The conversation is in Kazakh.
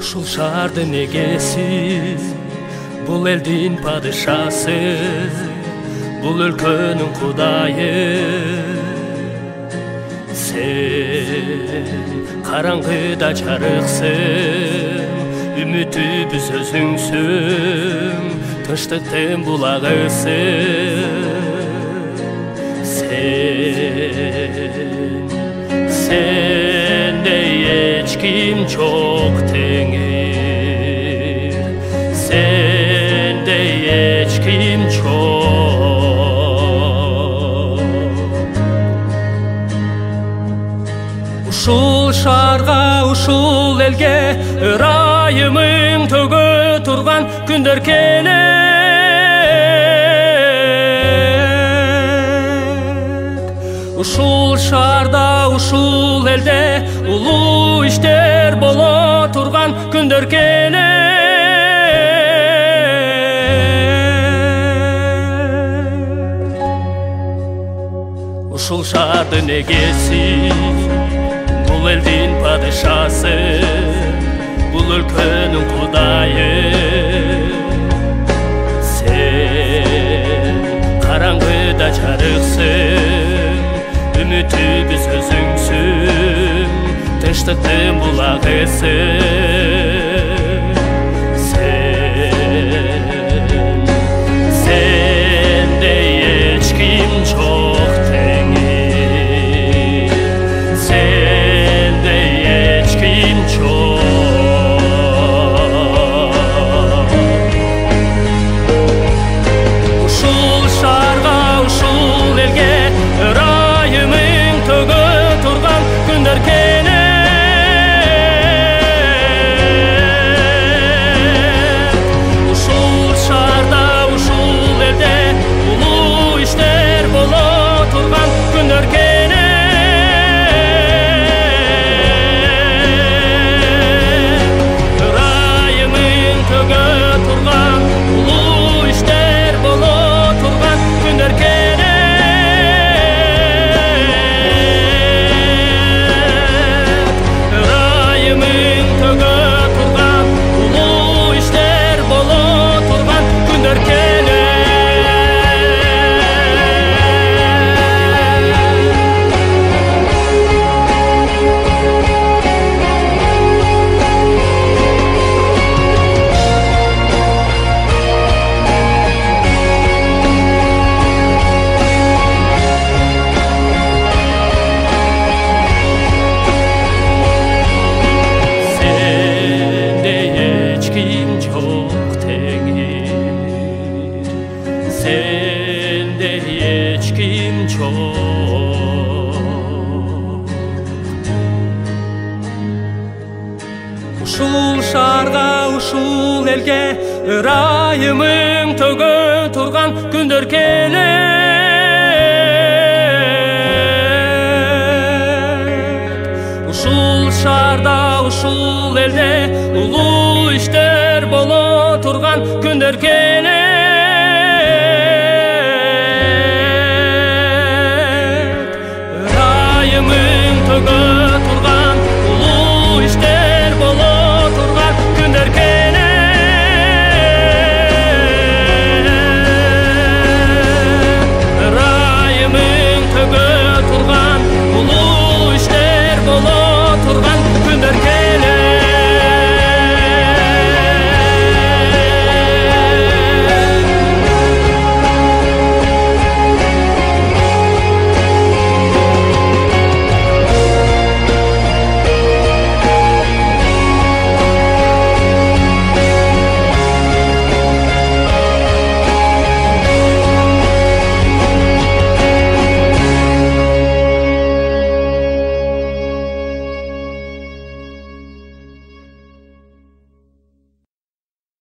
Ушул шаардын эгеси, бул элдин падышасы, бул өлкөнүн кудайы. Сен караңгыда жарыксың, үмүтүбүз өзүңсүң, тынчтыктын булагысың. Sendey hiç kim çok tengir, sendey hiç kim çok. Ушул шаарга, ушул элге ырайымың төгө турган күндөр келет. Ушул шаарда, ушул элде улуу иштер боло турган күндөр келет. Ушул шаардын эгеси, бул элдин падышасы, бул өлкөнүн кудайы. Сен караңгыда жарыксың, үмүтүбүз өзүңсүң, тынчтыктын булагысың. Sendey hiç kim çok tengir, sendey hiç kim çok. Ушул шаарга, ушул элге ырайымың төгө турган күндөр келет. Ушул шаарда, ушул элде улуу иштер боло турган күндөр келет. Ырайымың төгө турган, улуу иштер боло турган күндөр келет. Ырайымың төгө турган, улуу иштер боло турган күндөр келет. Sendey hiç kim çok tengir, sendey hiç kim çok. Ушул шаарга, ушул элге ырайымың төгө турган күндөр келет. Ушул шаарда, ушул элде улуу иштер боло турган күндөр келет.